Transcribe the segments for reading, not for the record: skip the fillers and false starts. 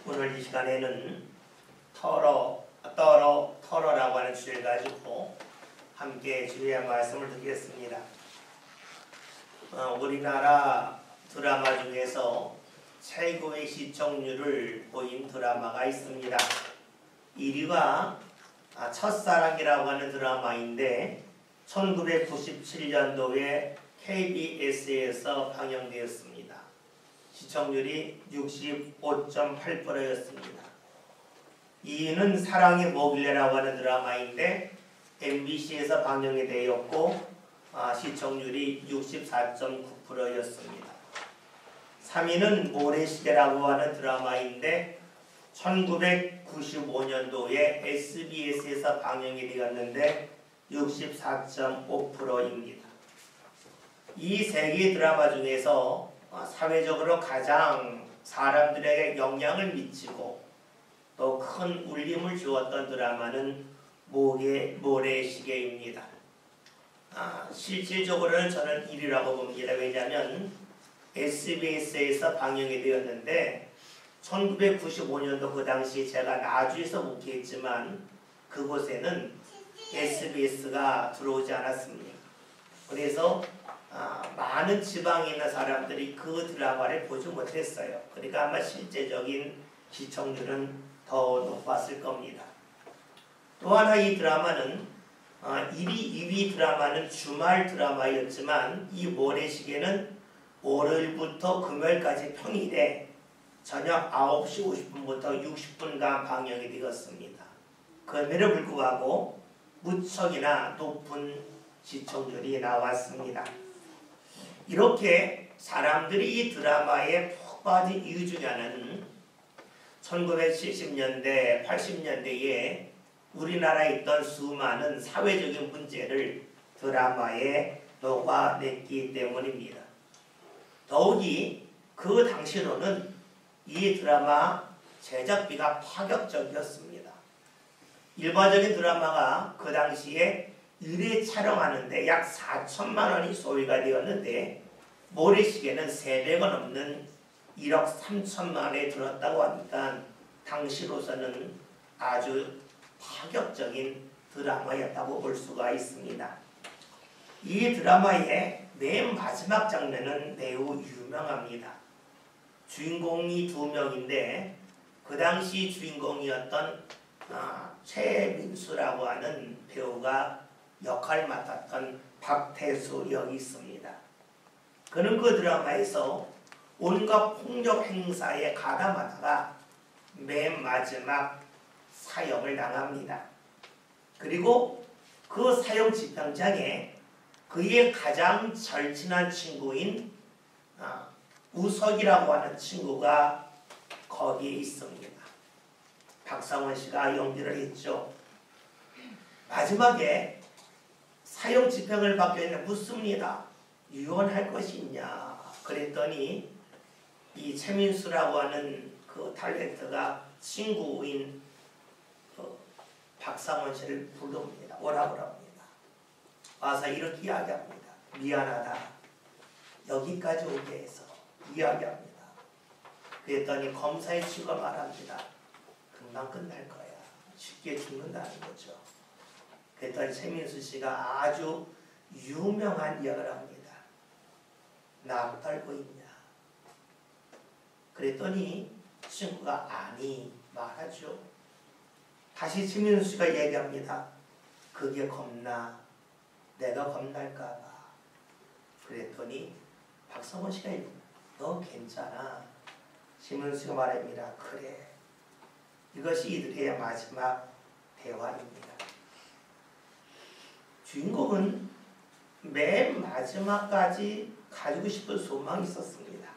오늘 이 시간에는 털어라고 하는 주제를 가지고 함께 주의 말씀을 듣겠습니다. 우리나라 드라마 중에서 최고의 시청률을 보인 드라마가 있습니다. 1위가 첫사랑이라고 하는 드라마인데 1997년도에 KBS에서 방영되었습니다. 시청률이 65.8%였습니다. 2위는 사랑의 목일래라고 하는 드라마인데 MBC에서 방영이 되었고 시청률이 64.9%였습니다. 3위는 모래시계라고 하는 드라마인데 1995년도에 SBS에서 방영이 되었는데 64.5%입니다. 이 세 개의 드라마 중에서 사회적으로 가장 사람들에게 영향을 미치고 또 큰 울림을 주었던 드라마는 모래시계입니다. 실질적으로는 저는 1위라고 봅니다. 왜냐하면 SBS에서 방영이 되었는데 1995년도 그 당시 제가 나주에서 목회했지만 그곳에는 SBS가 들어오지 않았습니다. 그래서 많은 지방에 있는 사람들이 그 드라마를 보지 못했어요. 그러니까 아마 실제적인 시청률은 더 높았을 겁니다. 또 하나 이 드라마는 1위, 2위 드라마는 주말 드라마였지만 이 모래시계는 월요일부터 금요일까지 평일에 저녁 9시 50분부터 60분간 방영이 되었습니다. 그럼에도 불구하고 무척이나 높은 시청률이 나왔습니다. 이렇게 사람들이 이 드라마에 푹 빠진 이유 중에 하나는 1970년대, 80년대에 우리나라에 있던 수많은 사회적인 문제를 드라마에 녹아냈기 때문입니다. 더욱이 그 당시로는 이 드라마 제작비가 파격적이었습니다. 일반적인 드라마가 그 당시에 1회 촬영하는데 약 4천만 원이 소요가 되었는데 모래시계는 3배가 넘는 1억 3천만 원에 들었다고 하니까 당시로서는 아주 파격적인 드라마였다고 볼 수가 있습니다. 이 드라마의 맨 마지막 장면은 매우 유명합니다. 주인공이 2명인데 그 당시 주인공이었던 최민수라고 하는 배우가 역할을 맡았던 박태수 역이 있습니다. 그는 그 드라마에서 온갖 폭력 행사에 가담하다가 맨 마지막 사형을 당합니다. 그리고 그 사형 집행장에 그의 가장 절친한 친구인 우석이라고 하는 친구가 거기에 있습니다. 박상원 씨가 연기를 했죠. 마지막에 사형 집행을 받게 되면 묻습니다. 유언할 것이 있냐? 그랬더니 이 최민수라고 하는 그 탤런트가 친구인 박상원 씨를 부릅니다. 오라고 합니다. 와서 이렇게 이야기합니다. 미안하다. 여기까지 오게 해서 이야기합니다. 그랬더니 검사의 친구가 말합니다. 금방 끝날 거야. 쉽게 죽는다는 거죠. 그랬더니 최민수 씨가 아주 유명한 이야기를 합니다. 나 떨고 있냐? 그랬더니 친구가 아니 말하죠. 다시 최민수 씨가 얘기합니다. 그게 겁나. 내가 겁날까봐. 그랬더니 박성원 씨가 너 괜찮아. 최민수 씨가 말합니다. 그래. 이것이 이들의 마지막 대화입니다. 주인공은 맨 마지막까지 가지고 싶은 소망이 있었습니다.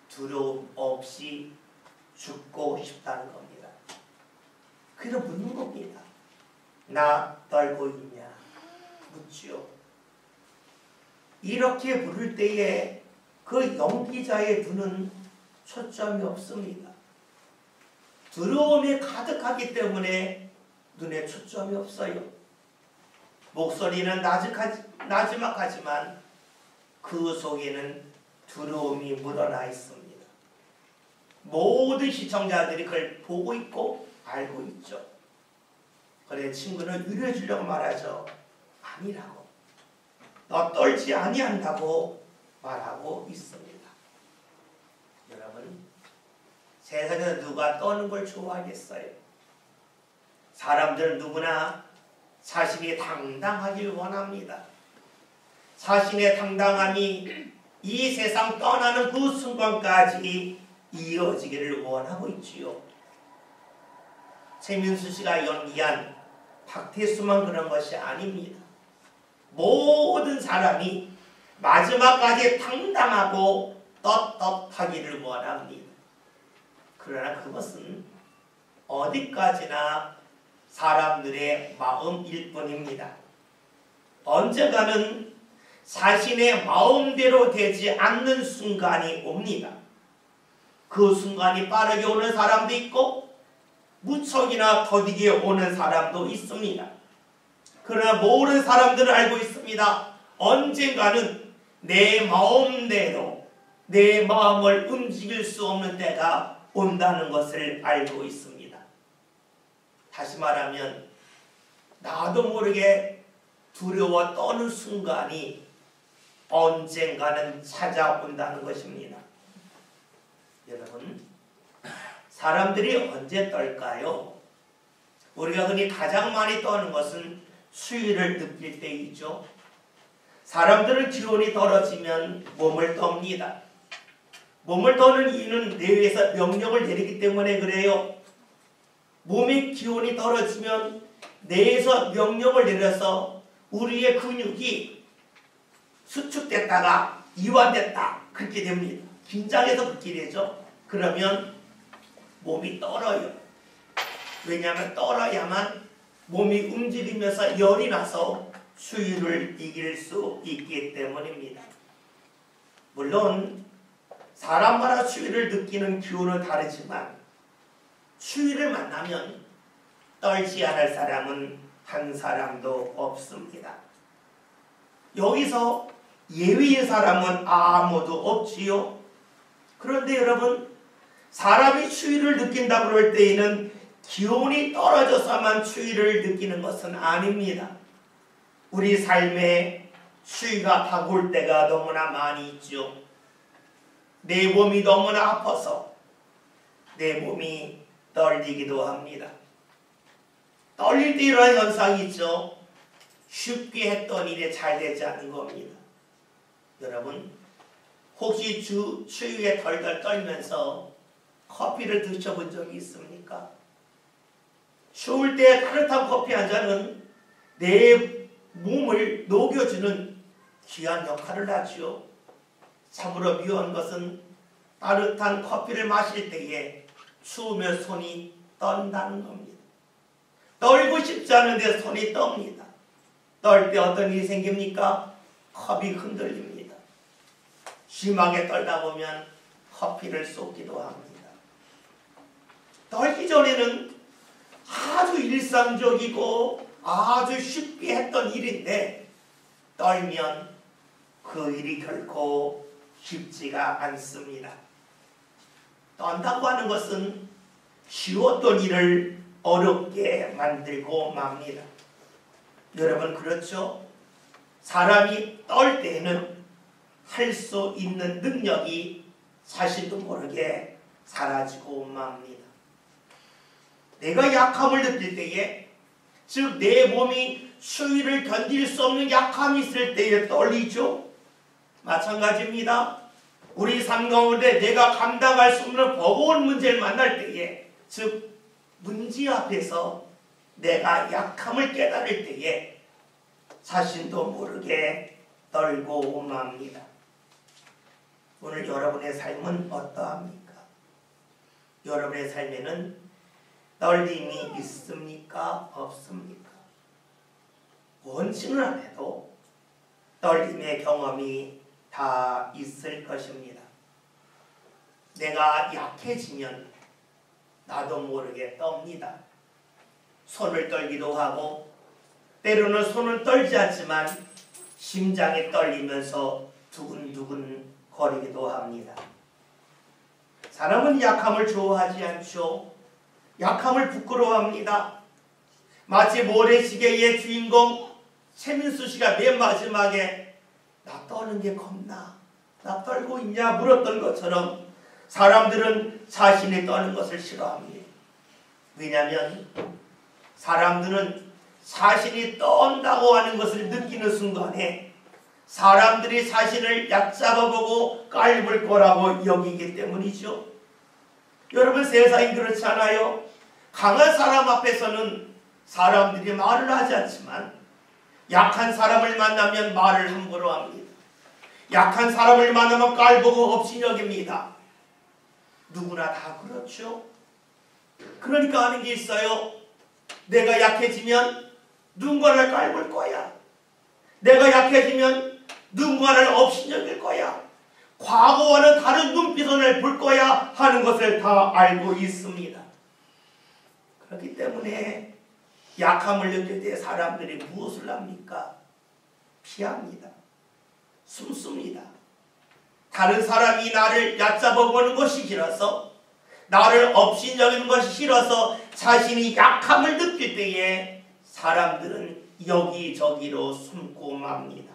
두려움 없이 죽고 싶다는 겁니다. 그래서 묻는 겁니다. 나 떨고 있냐? 묻지요. 이렇게 물을 때에 그 연기자의 눈은 초점이 없습니다. 두려움이 가득하기 때문에 눈에 초점이 없어요. 목소리는 나지막하지만 그 속에는 두려움이 묻어나 있습니다. 모든 시청자들이 그걸 보고 있고 알고 있죠. 그래 친구는 위로해 주려고 말하죠. 아니라고. 너 떨지 아니한다고 말하고 있습니다. 여러분, 세상에서 누가 떠는 걸 좋아하겠어요? 사람들은 누구나 자신이 당당하길 원합니다. 자신의 당당함이 이 세상 떠나는 그 순간까지 이어지기를 원하고 있지요. 최민수 씨가 연기한 박태수만 그런 것이 아닙니다. 모든 사람이 마지막까지 당당하고 떳떳하기를 원합니다. 그러나 그것은 어디까지나 사람들의 마음일 뿐입니다. 언젠가는 자신의 마음대로 되지 않는 순간이 옵니다. 그 순간이 빠르게 오는 사람도 있고 무척이나 더디게 오는 사람도 있습니다. 그러나 모든 사람들은 알고 있습니다. 언젠가는 내 마음대로 내 마음을 움직일 수 없는 때가 온다는 것을 알고 있습니다. 다시 말하면 나도 모르게 두려워 떠는 순간이 언젠가는 찾아온다는 것입니다. 여러분, 사람들이 언제 떨까요? 우리가 흔히 가장 많이 떠는 것은 추위를 느낄 때이죠. 사람들은 기온이 떨어지면 몸을 떱니다. 몸을 떠는 이유는 뇌에서 명령을 내리기 때문에 그래요. 몸의 기온이 떨어지면 뇌에서 명령을 내려서 우리의 근육이 수축됐다가 이완됐다 그렇게 됩니다. 긴장해서 그렇게 되죠. 그러면 몸이 떨어요. 왜냐하면 떨어야만 몸이 움직이면서 열이 나서 추위를 이길 수 있기 때문입니다. 물론 사람마다 추위를 느끼는 기온은 다르지만 추위를 만나면 떨지 않을 사람은 한 사람도 없습니다. 여기서 예외인 사람은 아무도 없지요. 그런데 여러분, 사람이 추위를 느낀다고 그럴 때에는 기온이 떨어져서만 추위를 느끼는 것은 아닙니다. 우리 삶에 추위가 다가올 때가 너무나 많이 있죠. 내 몸이 너무나 아파서 내 몸이 떨리기도 합니다. 떨릴 때 이런 현상이 있죠. 쉽게 했던 일이 잘 되지 않는 겁니다. 여러분, 혹시 추위에 덜덜 떨면서 커피를 드셔본 적이 있습니까? 추울 때 따뜻한 커피 한 잔은 내 몸을 녹여주는 귀한 역할을 하죠. 참으로 미워한 것은 따뜻한 커피를 마실 때에 추우면 손이 떤다는 겁니다. 떨고 싶지 않은데 손이 떱니다. 떨 때 어떤 일이 생깁니까? 컵이 흔들립니다. 심하게 떨다 보면 커피를 쏟기도 합니다. 떨기 전에는 아주 일상적이고 아주 쉽게 했던 일인데 떨면 그 일이 결코 쉽지가 않습니다. 떤다고 하는 것은 쉬웠던 일을 어렵게 만들고 맙니다. 여러분 그렇죠? 사람이 떨 때에는 할 수 있는 능력이 자신도 모르게 사라지고 맙니다. 내가 약함을 느낄 때에, 즉 내 몸이 추위를 견딜 수 없는 약함이 있을 때에 떨리죠. 마찬가지입니다. 우리 삶 가운데 내가 감당할 수 없는 버거운 문제를 만날 때에, 즉 문제 앞에서 내가 약함을 깨달을 때에 자신도 모르게 떨고 맙니다. 오늘 여러분의 삶은 어떠합니까? 여러분의 삶에는 떨림이 있습니까? 없습니까? 원치는 안 해도 떨림의 경험이 다 있을 것입니다. 내가 약해지면 나도 모르게 떱니다. 손을 떨기도 하고 때로는 손은 떨지 않지만 심장이 떨리면서 두근두근 거리기도 합니다. 사람은 약함을 좋아하지 않죠. 약함을 부끄러워합니다. 마치 모래시계의 주인공 최민수 씨가 맨 마지막에 나 떠는 게 겁나, 나 떨고 있냐 물었던 것처럼 사람들은 자신이 떠는 것을 싫어합니다. 왜냐하면 사람들은 자신이 떤다고 하는 것을 느끼는 순간에 사람들이 자신을 얕잡아보고 깔볼 거라고 여기기 때문이죠. 여러분, 세상이 그렇지 않아요? 강한 사람 앞에서는 사람들이 말을 하지 않지만 약한 사람을 만나면 말을 함부로 합니다. 약한 사람을 만나면 깔보고 업신여깁니다. 누구나 다 그렇죠. 그러니까 하는 게 있어요. 내가 약해지면 누군가를 깔볼 거야. 내가 약해지면 누군가를 업신여길 거야. 과거와는 다른 눈빛을 볼 거야 하는 것을 다 알고 있습니다. 그렇기 때문에 약함을 느낄 때 사람들이 무엇을 합니까? 피합니다. 숨습니다. 다른 사람이 나를 얕잡아보는 것이 싫어서, 나를 업신여기는 것이 싫어서 자신이 약함을 느낄 때에 사람들은 여기저기로 숨고 맙니다.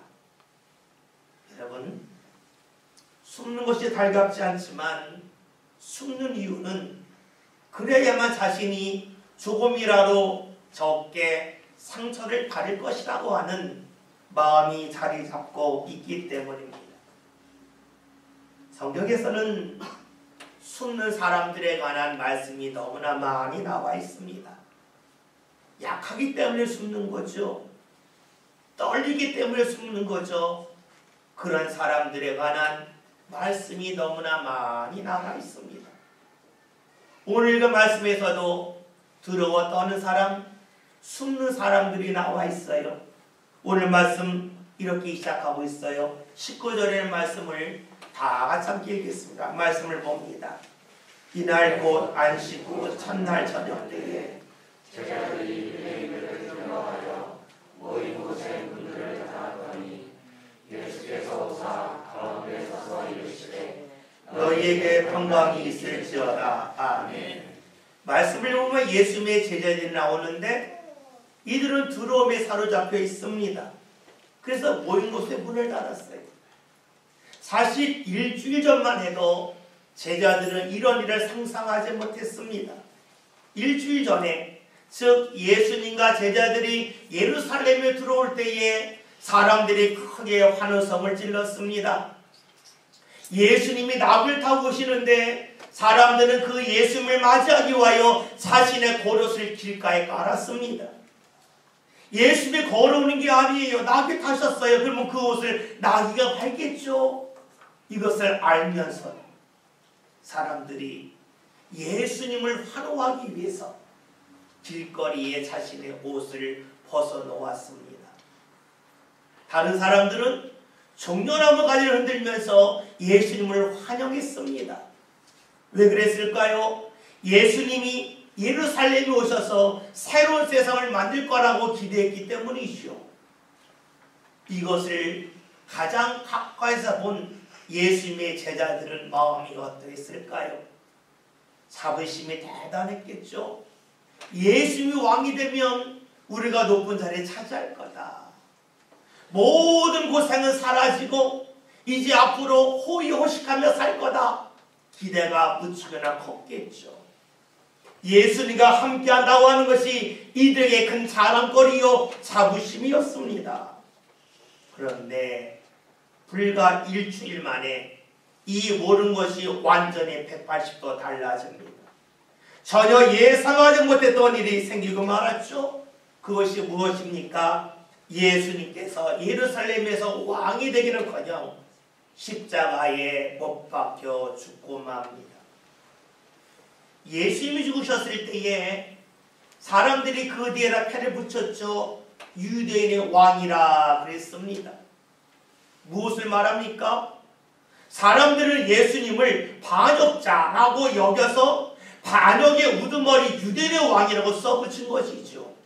여러분, 숨는 것이 달갑지 않지만 숨는 이유는 그래야만 자신이 조금이라도 적게 상처를 받을 것이라고 하는 마음이 자리 잡고 있기 때문입니다. 성경에서는 숨는 사람들에 관한 말씀이 너무나 많이 나와 있습니다. 약하기 때문에 숨는 거죠. 떨리기 때문에 숨는 거죠. 그런 사람들에 관한 말씀이 너무나 많이 나와 있습니다. 오늘 그 말씀에서도 두려워 떠는 사람, 숨는 사람들이 나와 있어요. 오늘 말씀 이렇게 시작하고 있어요. 19절의 말씀을 다 같이 함께 읽겠습니다. 말씀을 봅니다. 이날 곧 안식 후 첫날 저녁 때에 제자들이 유대인들을 두려워하여 모인 곳에 문들을 닫았더니 예수께서 오사 가운데 서서 이르시되 너희에게 평강이 있을지어다. 아멘. 말씀을 보면 예수님의 제자들이 나오는데 이들은 두려움에 사로잡혀 있습니다. 그래서 모인 곳에 문을 닫았어요. 사실 일주일 전만 해도 제자들은 이런 일을 상상하지 못했습니다. 일주일 전에, 즉 예수님과 제자들이 예루살렘에 들어올 때에 사람들이 크게 환호성을 질렀습니다. 예수님이 낙을 타고 오시는데 사람들은 그 예수님을 맞이하기 위하여 자신의 고옷을 길가에 깔았습니다. 예수님이 걸어오는 게 아니에요. 낙에 타셨어요. 그러면 그 옷을 나귀가 밟겠죠. 이것을 알면서 사람들이 예수님을 환호하기 위해서 길거리에 자신의 옷을 벗어놓았습니다. 다른 사람들은 종려나무 가지를 흔들면서 예수님을 환영했습니다. 왜 그랬을까요? 예수님이 예루살렘에 오셔서 새로운 세상을 만들 거라고 기대했기 때문이죠. 이것을 가장 가까이서 본 예수님의 제자들은 마음이 어떠했을까요? 자부심이 대단했겠죠. 예수님이 왕이 되면 우리가 높은 자리에 차지할 거다. 모든 고생은 사라지고 이제 앞으로 호의호식하며 살 거다. 기대가 무척이나 컸겠죠. 예수님과 함께한다고 하는 것이 이들에게 큰 자랑거리요 자부심이었습니다. 그런데 불과 일주일 만에 이 모든 것이 완전히 180도 달라집니다. 전혀 예상하지 못했던 일이 생기고 말았죠. 그것이 무엇입니까? 예수님께서 예루살렘에서 왕이 되기는커녕 십자가에 못 박혀 죽고 맙니다. 예수님이 죽으셨을 때에 사람들이 그 뒤에다 패를 붙였죠. 유대인의 왕이라 그랬습니다. 무엇을 말합니까? 사람들은 예수님을 반역자라고 여겨서 반역의 우두머리 유대인의 왕이라고 써붙인 것이죠.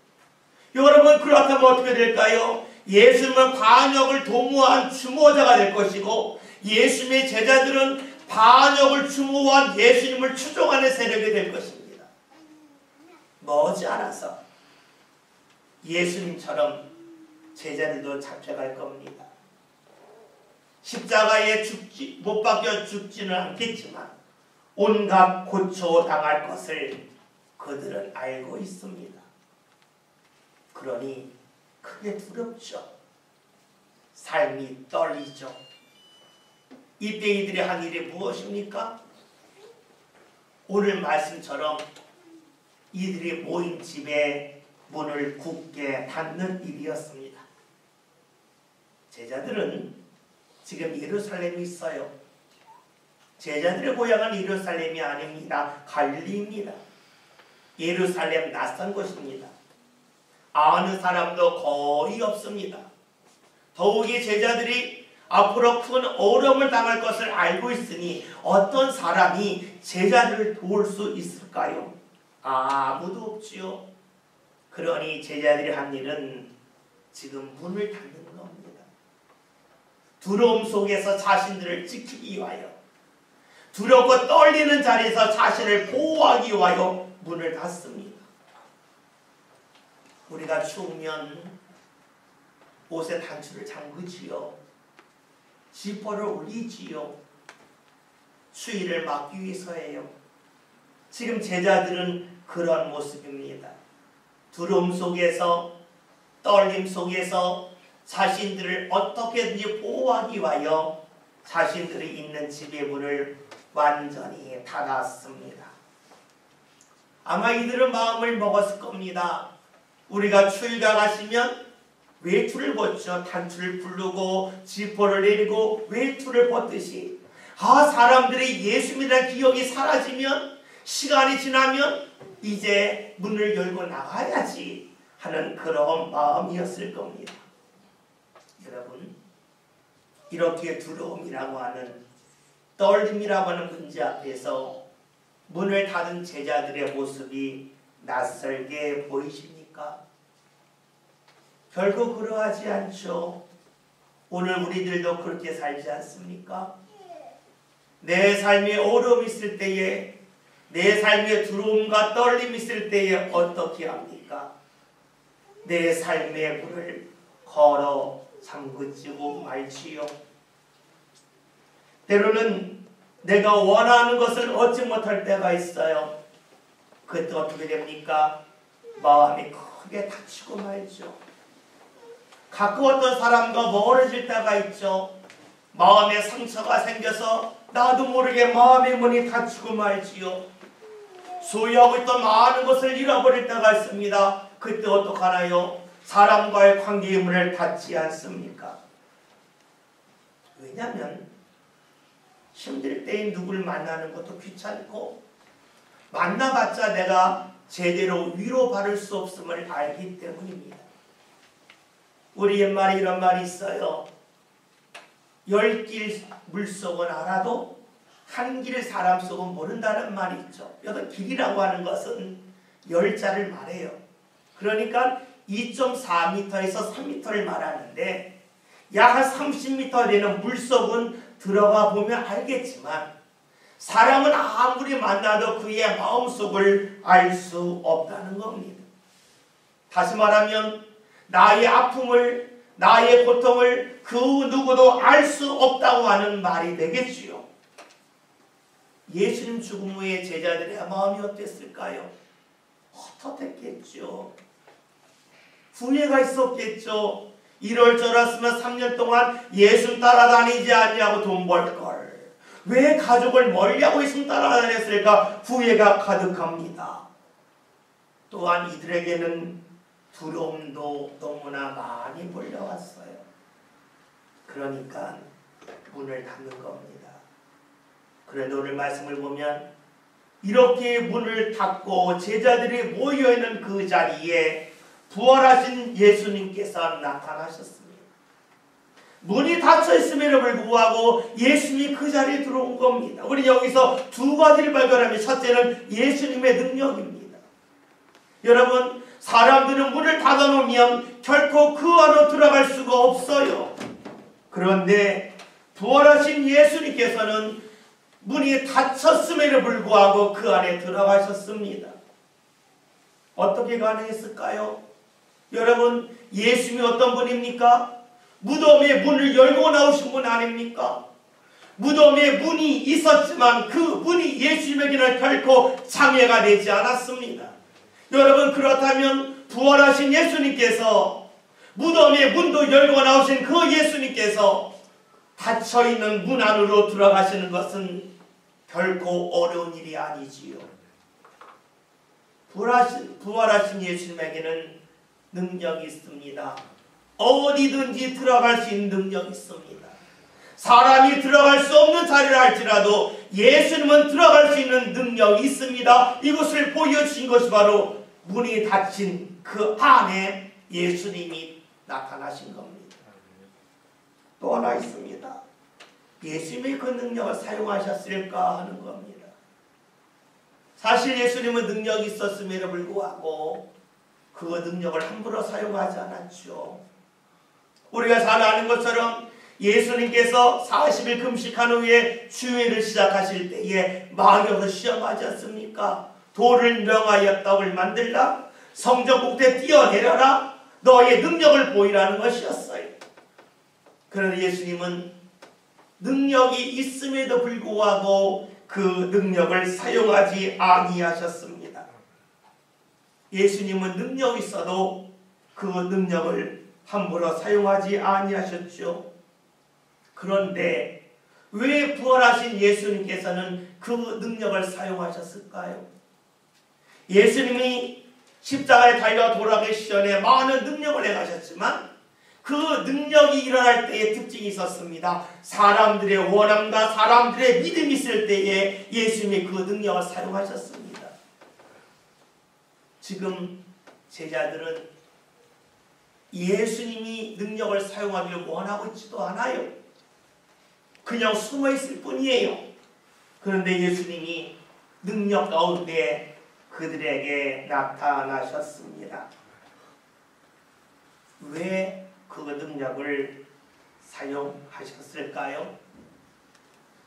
여러분, 그렇다면 어떻게 될까요? 예수님은 반역을 도모한 주모자가 될 것이고 예수님의 제자들은 반역을 추모한 예수님을 추종하는 세력이 될 것입니다. 머지않아서 예수님처럼 제자들도 잡혀갈 겁니다. 십자가에 못 박혀 죽지는 않겠지만 온갖 고초당할 것을 그들은 알고 있습니다. 그러니 크게 두렵죠. 삶이 떨리죠. 이때 이들이 한 일이 무엇입니까? 오늘 말씀처럼 이들이 모인 집에 문을 굳게 닫는 일이었습니다. 제자들은 지금 예루살렘에 있어요. 제자들의 고향은 예루살렘이 아닙니다. 갈릴리입니다. 예루살렘 낯선 곳입니다. 아는 사람도 거의 없습니다. 더욱이 제자들이 앞으로 큰 어려움을 당할 것을 알고 있으니 어떤 사람이 제자들을 도울 수 있을까요? 아무도 없지요. 그러니 제자들이 한 일은 지금 문을 닫는 겁니다. 두려움 속에서 자신들을 지키기 위하여, 두렵고 떨리는 자리에서 자신을 보호하기 위하여 문을 닫습니다. 우리가 추우면 옷에 단추를 잠그지요. 지퍼를 올리지요. 추위를 막기 위해서예요. 지금 제자들은 그런 모습입니다. 두려움 속에서, 떨림 속에서 자신들을 어떻게든지 보호하기 위하여 자신들이 있는 집의 문을 완전히 닫았습니다. 아마 이들은 마음을 먹었을 겁니다. 우리가 추위가 가시면 외투를 벗죠. 단추를 부르고 지퍼를 내리고 외투를 벗듯이, 사람들이 예수님이라는 기억이 사라지면, 시간이 지나면 이제 문을 열고 나가야지 하는 그런 마음이었을 겁니다. 여러분, 이렇게 두려움이라고 하는, 떨림이라고 하는 문제 앞에서 문을 닫은 제자들의 모습이 낯설게 보이십니까? 결국 그러하지 않죠. 오늘 우리들도 그렇게 살지 않습니까? 내 삶에 어려움이 있을 때에, 내 삶에 두려움과 떨림이 있을 때에 어떻게 합니까? 내 삶의 문을 걸어 잠그지고 말지요. 때로는 내가 원하는 것을 얻지 못할 때가 있어요. 그때 어떻게 됩니까? 마음이 크게 다치고 말죠. 가까웠던 사람과 멀어질 때가 있죠. 마음에 상처가 생겨서 나도 모르게 마음의 문이 닫히고 말지요. 소유하고 있던 많은 것을 잃어버릴 때가 있습니다. 그때 어떡하나요? 사람과의 관계의 문을 닫지 않습니까? 왜냐하면 힘들 때에 누구를 만나는 것도 귀찮고, 만나봤자 내가 제대로 위로받을 수 없음을 알기 때문입니다. 우리 옛말에 이런 말이 있어요. 10길 물속은 알아도 한 길 사람 속은 모른다는 말이 있죠. 여기서 길이라고 하는 것은 10자를 말해요. 그러니까 2.4m에서 3m를 말하는데, 약 한 30m 되는 물속은 들어가 보면 알겠지만 사람은 아무리 만나도 그의 마음속을 알 수 없다는 겁니다. 다시 말하면 나의 아픔을, 나의 고통을 그 누구도 알 수 없다고 하는 말이 되겠지요. 예수님 죽음 후에 제자들의 마음이 어땠을까요? 헛헛했겠죠. 후회가 있었겠죠. 이럴 줄 알았으면 3년 동안 예수 따라다니지 않냐고 돈 벌걸. 왜 가족을 멀리하고 예수 따라다녔을까? 후회가 가득합니다. 또한 이들에게는 두려움도 너무나 많이 몰려왔어요. 그러니까 문을 닫는 겁니다. 그런데 오늘 말씀을 보면 이렇게 문을 닫고 제자들이 모여있는 그 자리에 부활하신 예수님께서 나타나셨습니다. 문이 닫혀있음에도 불구하고 예수님이 그 자리에 들어온 겁니다. 우리 여기서 두 가지를 발견하면, 첫째는 예수님의 능력입니다. 여러분, 사람들은 문을 닫아놓으면 결코 그 안으로 들어갈 수가 없어요. 그런데 부활하신 예수님께서는 문이 닫혔음에도 불구하고 그 안에 들어가셨습니다. 어떻게 가능했을까요? 여러분, 예수님이 어떤 분입니까? 무덤의 문을 열고 나오신 분 아닙니까? 무덤에 문이 있었지만 그 문이 예수님에게는 결코 장애가 되지 않았습니다. 여러분, 그렇다면 부활하신 예수님께서 무덤의 문도 열고 나오신 그 예수님께서 닫혀있는 문 안으로 들어가시는 것은 결코 어려운 일이 아니지요. 부활하신 예수님에게는 능력이 있습니다. 어디든지 들어갈 수 있는 능력이 있습니다. 사람이 들어갈 수 없는 자리를 할지라도 예수님은 들어갈 수 있는 능력이 있습니다. 이것을 보여주신 것이 바로 문이 닫힌 그 안에 예수님이 나타나신 겁니다. 또 하나 있습니다. 예수님이 그 능력을 사용하셨을까 하는 겁니다. 사실 예수님은 능력이 있었음에도 불구하고 그 능력을 함부로 사용하지 않았죠. 우리가 잘 아는 것처럼 예수님께서 40일 금식한 후에 주일을 시작하실 때에 마귀에서 시험하지 않습니까? 돌을 명하여 떡을 만들라, 성전 꼭대에 뛰어내려라, 너의 능력을 보이라는 것이었어요. 그런데 예수님은 능력이 있음에도 불구하고 그 능력을 사용하지 아니하셨습니다. 예수님은 능력이 있어도 그 능력을 함부로 사용하지 아니하셨죠. 그런데 왜 부활하신 예수님께서는 그 능력을 사용하셨을까요? 예수님이 십자가에 달려 돌아가기 전에 많은 능력을 행하셨지만 그 능력이 일어날 때의 특징이 있었습니다. 사람들의 원함과 사람들의 믿음이 있을 때에 예수님이 그 능력을 사용하셨습니다. 지금 제자들은 예수님이 능력을 사용하기를 원하고 있지도 않아요. 그냥 숨어 있을 뿐이에요. 그런데 예수님이 능력 가운데 그들에게 나타나셨습니다. 왜 그 능력을 사용하셨을까요?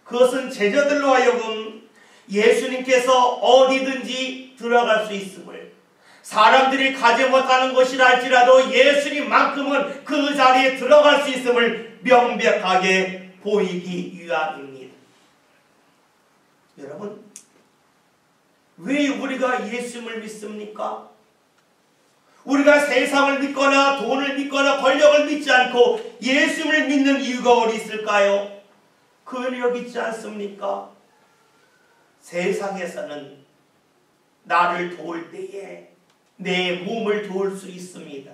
그것은 제자들로 하여금 예수님께서 어디든지 들어갈 수 있음을, 사람들이 가지 못하는 것이라 할지라도 예수님만큼은 그 자리에 들어갈 수 있음을 명백하게 보이기 위함입니다. 여러분, 왜 우리가 예수님을 믿습니까? 우리가 세상을 믿거나 돈을 믿거나 권력을 믿지 않고 예수님을 믿는 이유가 어디 있을까요? 그건 여기 있지 않습니까? 세상에서는 나를 도울 때에 내 몸을 도울 수 있습니다.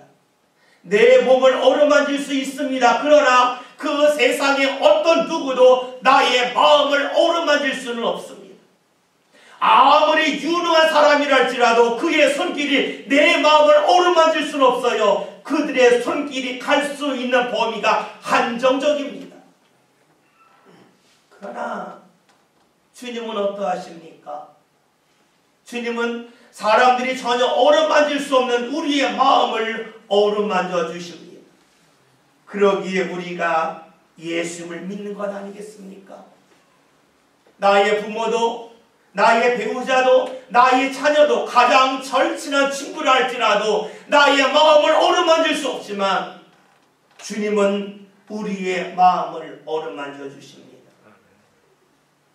내 몸을 어루만질 수 있습니다. 그러나 그 세상에 어떤 누구도 나의 마음을 어루만질 수는 없습니다. 아무리 유능한 사람이랄지라도 그의 손길이 내 마음을 어루만질 수는 없어요. 그들의 손길이 갈 수 있는 범위가 한정적입니다. 그러나 주님은 어떠하십니까? 주님은 사람들이 전혀 어루만질 수 없는 우리의 마음을 어루만져 주십니다. 그러기에 우리가 예수님을 믿는 것 아니겠습니까? 나의 부모도, 나의 배우자도, 나의 자녀도, 가장 절친한 친구라 할지라도 나의 마음을 어루만질 수 없지만 주님은 우리의 마음을 어루만져 주십니다.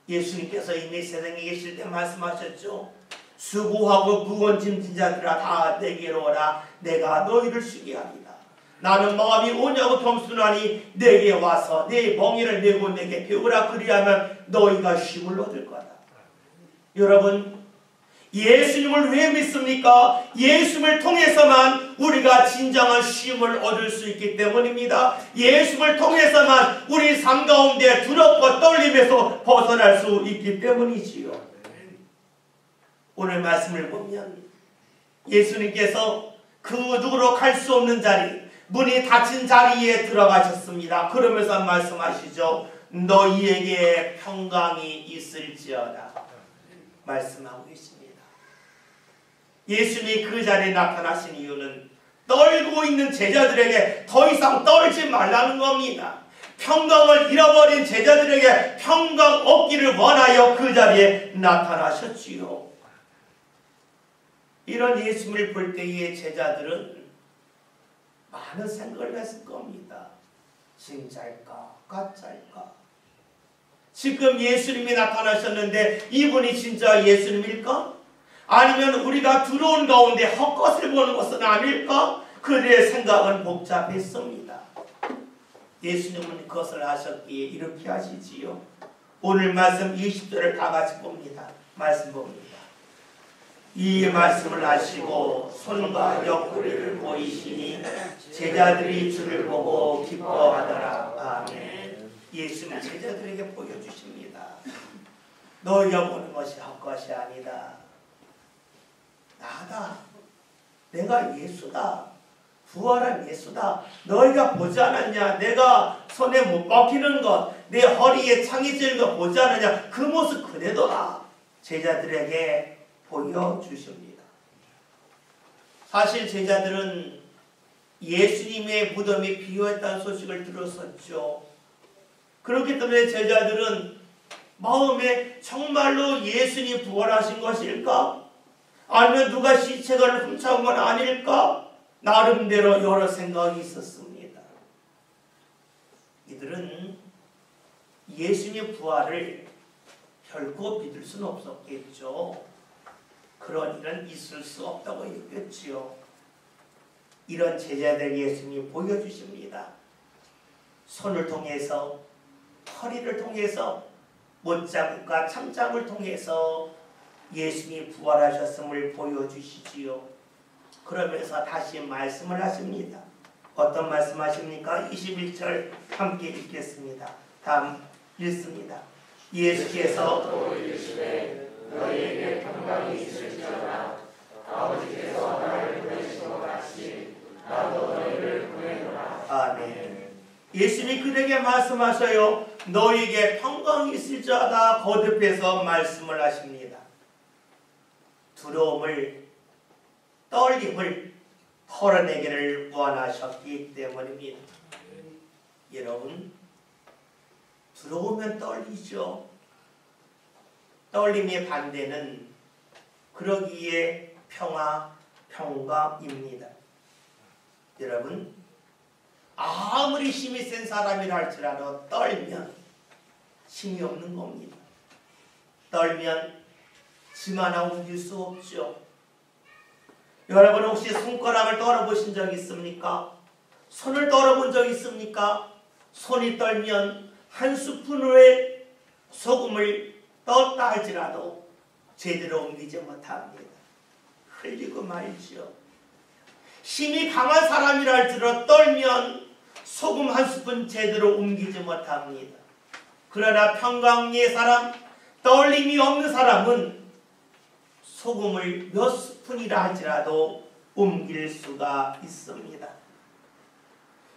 예수님께서 이미 세상에 계실 때 말씀하셨죠. 수고하고 무거운 짐진 자들아 다 내게로 오라. 내가 너희를 쉬게 하리라. 나는 마음이 오냐고 겸손하니 내게 와서 내 멍에를 메고 내게 배우라. 그리하면 너희가 쉼을 얻을 거다. 여러분, 예수님을 왜 믿습니까? 예수님을 통해서만 우리가 진정한 쉼을 얻을 수 있기 때문입니다. 예수님을 통해서만 우리 삶 가운데 두렵고 떨림에서 벗어날 수 있기 때문이지요. 오늘 말씀을 보면 예수님께서 그 누구로 갈 수 없는 자리, 문이 닫힌 자리에 들어가셨습니다. 그러면서 말씀하시죠. 너희에게 평강이 있을지어다 말씀하고 있습니다. 예수님이 그 자리에 나타나신 이유는 떨고 있는 제자들에게 더 이상 떨지 말라는 겁니다. 평강을 잃어버린 제자들에게 평강 얻기를 원하여 그 자리에 나타나셨지요. 이런 예수님을 볼 때의 제자들은 많은 생각을 했을 겁니다. 진짜일까? 가짜일까? 지금 예수님이 나타나셨는데 이분이 진짜 예수님일까? 아니면 우리가 들어온 가운데 헛것을 보는 것은 아닐까? 그들의 생각은 복잡했습니다. 예수님은 그것을 하셨기에 이렇게 하시지요. 오늘 말씀 20절을 다 같이 봅니다. 말씀 봅니다. 이 말씀을 하시고 손과 옆구리를 보이시니 제자들이 주를 보고 기뻐하더라. 아멘. 예수는 제자들에게 보여주십니다. 너희가 보는 것이 헛것이 아니다. 나다. 내가 예수다. 부활한 예수다. 너희가 보지 않았냐? 내가 손에 못 박히는 것, 내 허리에 창이 찔린 거 보지 않았냐? 그 모습 그대로다. 제자들에게 보여주십니다. 사실 제자들은 예수님의 무덤이 비어있다는 소식을 들었었죠. 그렇기 때문에 제자들은 마음에 정말로 예수님이 부활하신 것일까? 아니면 누가 시체를 훔쳐온 건 아닐까? 나름대로 여러 생각이 있었습니다. 이들은 예수님의 부활을 결코 믿을 수는 없었겠죠. 그런 일은 있을 수 없다고 얘기했지요. 이런 제자들 예수님이 보여주십니다. 손을 통해서, 허리를 통해서, 못자국과 참자국을 통해서 예수님이 부활하셨음을 보여주시지요. 그러면서 다시 말씀을 하십니다. 어떤 말씀 하십니까? 21절 함께 읽겠습니다. 다음 읽습니다. 예수께서 또 이르시되 너희에게 평강이 있을지어다. 아버지께서 나를 보내신 것 같이 나도 너희를 보내노라. 아멘. 예수님이 그들에게 말씀하셔요. 너희에게 평강이 있을지어다 거듭해서 말씀을 하십니다. 두려움을, 떨림을 털어내기를 원하셨기 때문입니다. 여러분, 두려우면 떨리죠. 떨림의 반대는 그러기에 평강입니다. 여러분, 아무리 힘이 센 사람이라 할지라도 떨면 힘이 없는 겁니다. 떨면 짐 하나 옮길 수 없죠. 여러분 혹시 손가락을 떨어보신 적 있습니까? 손을 떨어본 적 있습니까? 손이 떨면 한 스푼의 소금을 떴다 할지라도 제대로 옮기지 못합니다. 흘리고 말이죠. 힘이 강한 사람이라 할지라도 떨면 소금 한 스푼 제대로 옮기지 못합니다. 그러나 평강의 사람, 떨림이 없는 사람은 소금을 몇 스푼이라 할지라도 옮길 수가 있습니다.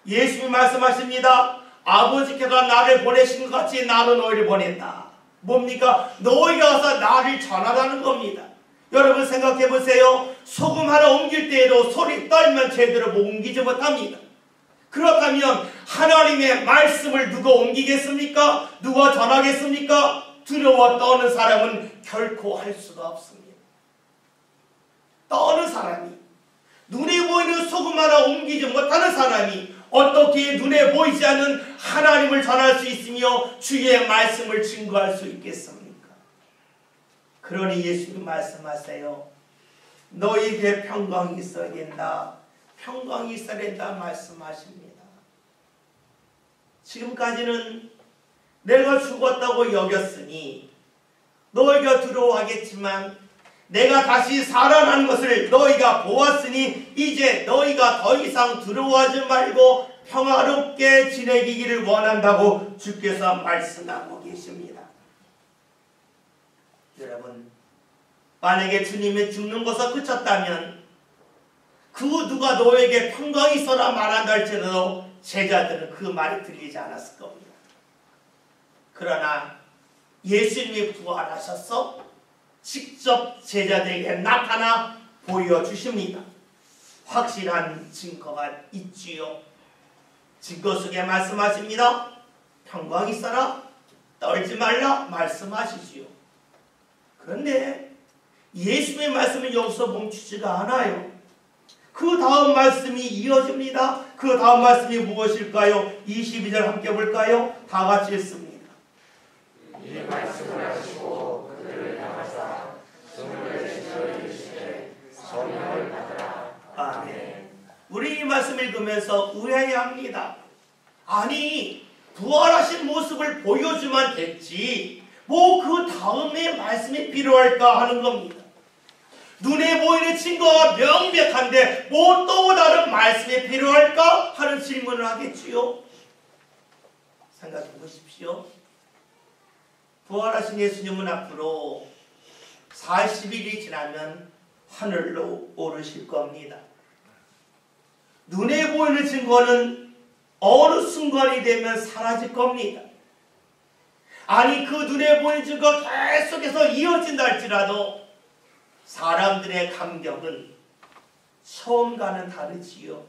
예수님이 말씀하십니다. 아버지께서 나를 보내신 것 같이 나도 너희를 보냈다. 뭡니까? 너희가 와서 나를 전하라는 겁니다. 여러분 생각해 보세요. 소금 하나 옮길 때에도 손이 떨면 제대로 옮기지 못합니다. 그렇다면 하나님의 말씀을 누가 옮기겠습니까? 누가 전하겠습니까? 두려워 떠는 사람은 결코 할 수가 없습니다. 떠는 사람이, 눈에 보이는 소금 하나 옮기지 못하는 사람이 어떻게 눈에 보이지 않는 하나님을 전할 수 있으며 주의 말씀을 증거할 수 있겠습니까? 그러니 예수님 말씀하세요. 너희에게 평강이 있어야 된다. 평강이 있어야 된다 말씀하십니다. 지금까지는 내가 죽었다고 여겼으니 너희가 두려워하겠지만 내가 다시 살아난 것을 너희가 보았으니 이제 너희가 더 이상 두려워하지 말고 평화롭게 지내기를 원한다고 주께서 말씀하고 계십니다. 여러분, 만약에 주님이 죽는 것을 그쳤다면 그 누가 너에게 평강이 있어라 말한다 할지라도 제자들은 그 말이 들리지 않았을 겁니다. 그러나 예수님이 부활하셔서 직접 제자들에게 나타나 보여주십니다. 확실한 증거가 있지요. 증거 속에 말씀하십니다. 평강이 있어라, 떨지 말라 말씀하시지요. 그런데 예수님의 말씀은 여기서 멈추지가 않아요. 그 다음 말씀이 이어집니다. 그 다음 말씀이 무엇일까요? 22절 함께 볼까요? 다 같이 읽습니다. 이 말씀을 하시고 그들을 향하사 숨을 내쉬어 이르시되 성령을 받으라. 아멘. 우리 이 말씀 읽으면서 의아해합니다. 아니, 부활하신 모습을 보여주면 됐지 뭐 그 다음에 말씀이 필요할까 하는 겁니다. 눈에 보이는 증거가 명백한데 뭐 또 다른 말씀이 필요할까 하는 질문을 하겠지요. 생각해 보십시오. 부활하신 예수님은 앞으로 40일이 지나면 하늘로 오르실 겁니다. 눈에 보이는 증거는 어느 순간이 되면 사라질 겁니다. 아니, 그 눈에 보이는 증거 계속해서 이어진다 할지라도 사람들의 감격은 처음과는 다르지요.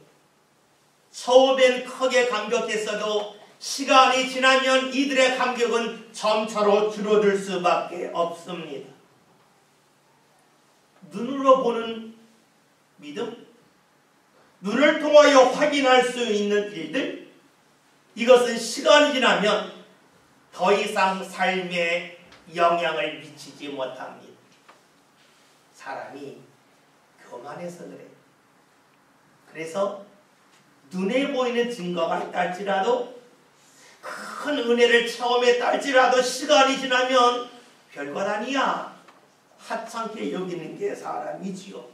처음엔 크게 감격했어도 시간이 지나면 이들의 감격은 점차로 줄어들 수밖에 없습니다. 눈으로 보는 믿음, 눈을 통하여 확인할 수 있는 일들, 이것은 시간이 지나면 더 이상 삶에 영향을 미치지 못합니다. 사람이 교만해서 그래요. 그래서 눈에 보이는 증거가 있다 할지라도, 큰 은혜를 체험했다 할지라도 시간이 지나면 별것 아니야 하찮게 여기는 게 사람이지요.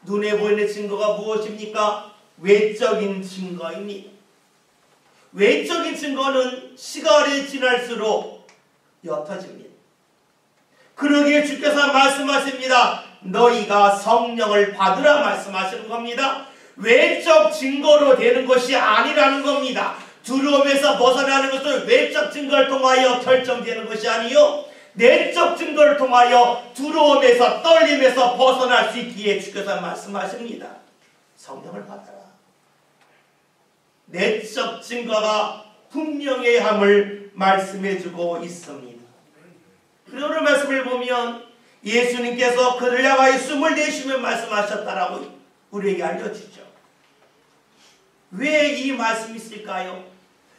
눈에 보이는 증거가 무엇입니까? 외적인 증거입니다. 외적인 증거는 시간이 지날수록 옅어집니다. 그러기에 주께서 말씀하십니다. 너희가 성령을 받으라 말씀하시는 겁니다. 외적 증거로 되는 것이 아니라는 겁니다. 두려움에서 벗어나는 것은 외적 증거를 통하여 결정되는 것이 아니요, 내적 증거를 통하여 두려움에서 떨림에서 벗어날 수 있기에 주께서 말씀하십니다. 성령을 받아라. 내적 증거가 분명해야 함을 말씀해주고 있습니다. 그리고 오늘 말씀을 보면 예수님께서 그를 향하여 숨을 내쉬며 말씀하셨다라고 우리에게 알려주죠. 왜 이 말씀이 있을까요?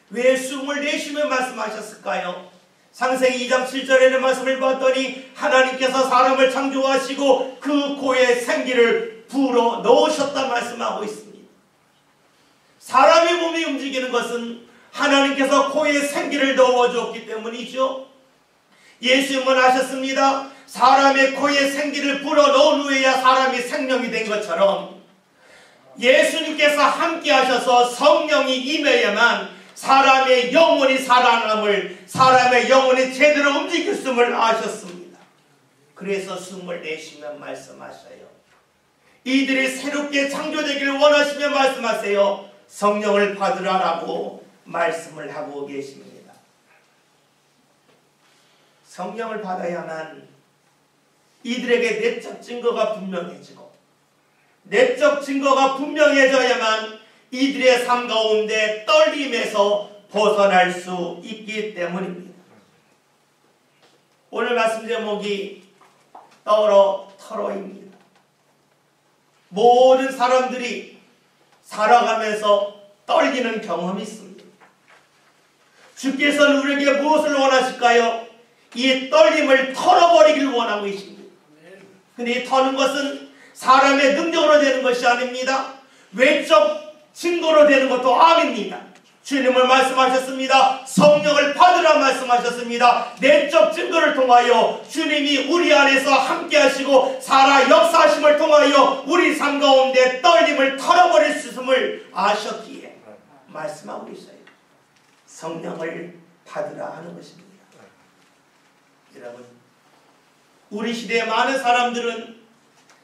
왜 숨을 내쉬며 말씀하셨을까요? 창세기 2장 7절에는 말씀을 봤더니 하나님께서 사람을 창조하시고 그 코에 생기를 불어 넣으셨다 말씀하고 있습니다. 사람의 몸이 움직이는 것은 하나님께서 코에 생기를 넣어주었기 때문이죠. 예수님은 하셨습니다. 사람의 코에 생기를 불어 넣은 후에야 사람이 생명이 된 것처럼 예수님께서 함께 하셔서 성령이 임해야만 사람의 영혼이 살아남을, 사람의 영혼이 제대로 움직일 수를 아셨습니다. 그래서 숨을 내쉬며 말씀하셔요. 이들이 새롭게 창조되기를 원하시며 말씀하세요. 성령을 받으라라고 말씀을 하고 계십니다. 성령을 받아야만 이들에게 내적 증거가 분명해지고, 내적 증거가 분명해져야만 이들의 삶 가운데 떨림에서 벗어날 수 있기 때문입니다. 오늘 말씀 제목이 떨어터로입니다. 모든 사람들이 살아가면서 떨리는 경험이 있습니다. 주께서는 우리에게 무엇을 원하실까요? 이 떨림을 털어버리길 원하고 계십니다. 근데 이 터는 것은 사람의 능력으로 되는 것이 아닙니다. 외적 증거로 되는 것도 아닙니다. 주님은 말씀하셨습니다. 성령을 받으라 말씀하셨습니다. 내적 증거를 통하여 주님이 우리 안에서 함께 하시고 살아 역사하심을 통하여 우리 삶 가운데 떨림을 털어버릴 수 있음을 아셨기에 말씀하고 있어요. 성령을 받으라 하는 것입니다. 여러분, 우리 시대의 많은 사람들은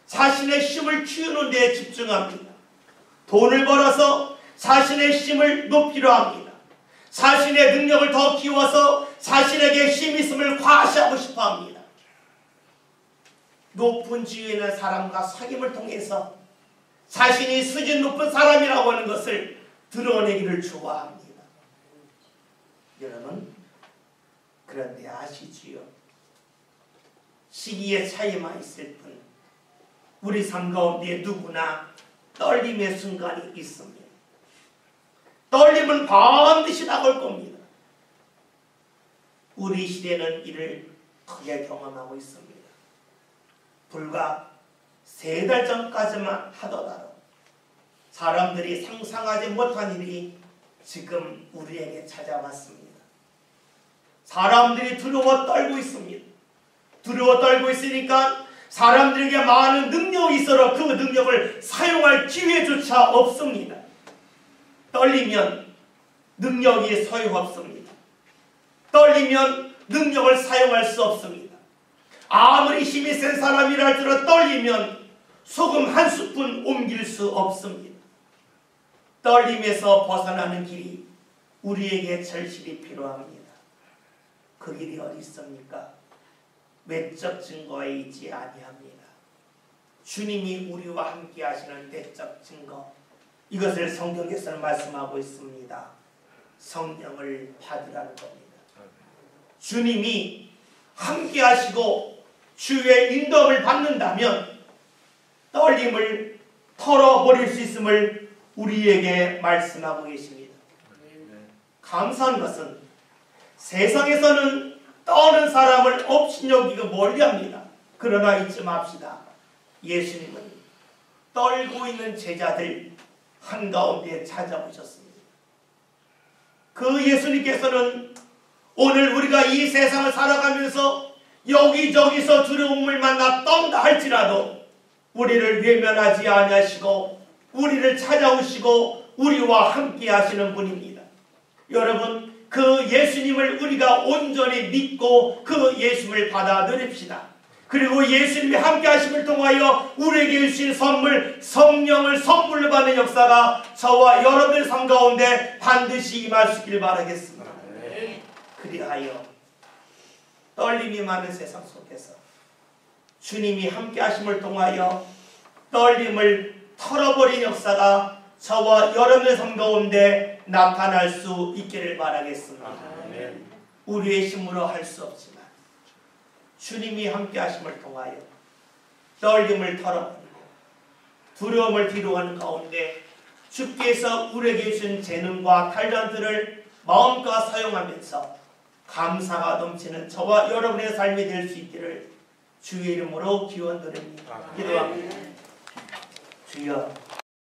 자신의 힘을 키우는 데 집중합니다. 돈을 벌어서 자신의 힘을 높이려 합니다. 자신의 능력을 더 키워서 자신에게 힘이 있음을 과시하고 싶어 합니다. 높은 지위에 있는 사람과 사귐을 통해서 자신이 수준 높은 사람이라고 하는 것을 드러내기를 좋아합니다. 여러분, 그런데 아시지요? 시기의 차이만 있을 뿐 우리 삶 가운데 누구나 떨림의 순간이 있습니다. 떨림은 반드시 나올 겁니다. 우리 시대는 이를 크게 경험하고 있습니다. 불과 3달 전까지만 하더라도 사람들이 상상하지 못한 일이 지금 우리에게 찾아왔습니다. 사람들이 두려워 떨고 있습니다. 두려워 떨고 있으니까 사람들에게 많은 능력이 있어도 그 능력을 사용할 기회조차 없습니다. 떨리면 능력이 소용없습니다. 떨리면 능력을 사용할 수 없습니다. 아무리 힘이 센 사람이라 할지라도 떨리면 소금 한 스푼 옮길 수 없습니다. 떨림에서 벗어나는 길이 우리에게 절실히 필요합니다. 그 길이 어디 있습니까? 외적 증거에 있지 아니합니다. 주님이 우리와 함께 하시는 내적 증거, 이것을 성경에서는 말씀하고 있습니다. 성령을 받으라는 겁니다. 주님이 함께 하시고 주의 인도함을 받는다면 떨림을 털어버릴 수 있음을 우리에게 말씀하고 계십니다. 감사한 것은 세상에서는 떠는 사람을 업신여기고 멀리합니다. 그러나 잊지 맙시다. 예수님은 떨고 있는 제자들 한가운데 찾아오셨습니다. 그 예수님께서는 오늘 우리가 이 세상을 살아가면서 여기저기서 두려움을 만나 떤다 할지라도 우리를 외면하지 아니하시고 우리를 찾아오시고 우리와 함께 하시는 분입니다. 여러분, 그 예수님을 우리가 온전히 믿고 그 예수님을 받아들입시다. 그리고 예수님이 함께 하심을 통하여 우리에게 주신 선물, 성령을 선물로 받는 역사가 저와 여러분의 삶 가운데 반드시 임할 수 있길 바라겠습니다. 그리하여 떨림이 많은 세상 속에서 주님이 함께 하심을 통하여 떨림을 털어버린 역사가 저와 여러분의 삶 가운데 나타날 수 있기를 바라겠습니다. 우리의 힘으로 할 수 없지만 주님이 함께 하심을 통하여 떨림을 털어버리고 두려움을 뒤로하는 가운데 주께서 우리에게 주신 재능과 탤런트를 마음껏 사용하면서 감사가 넘치는 저와 여러분의 삶이 될 수 있기를 주의 이름으로 기원드립니다. 기도합니다. 주여,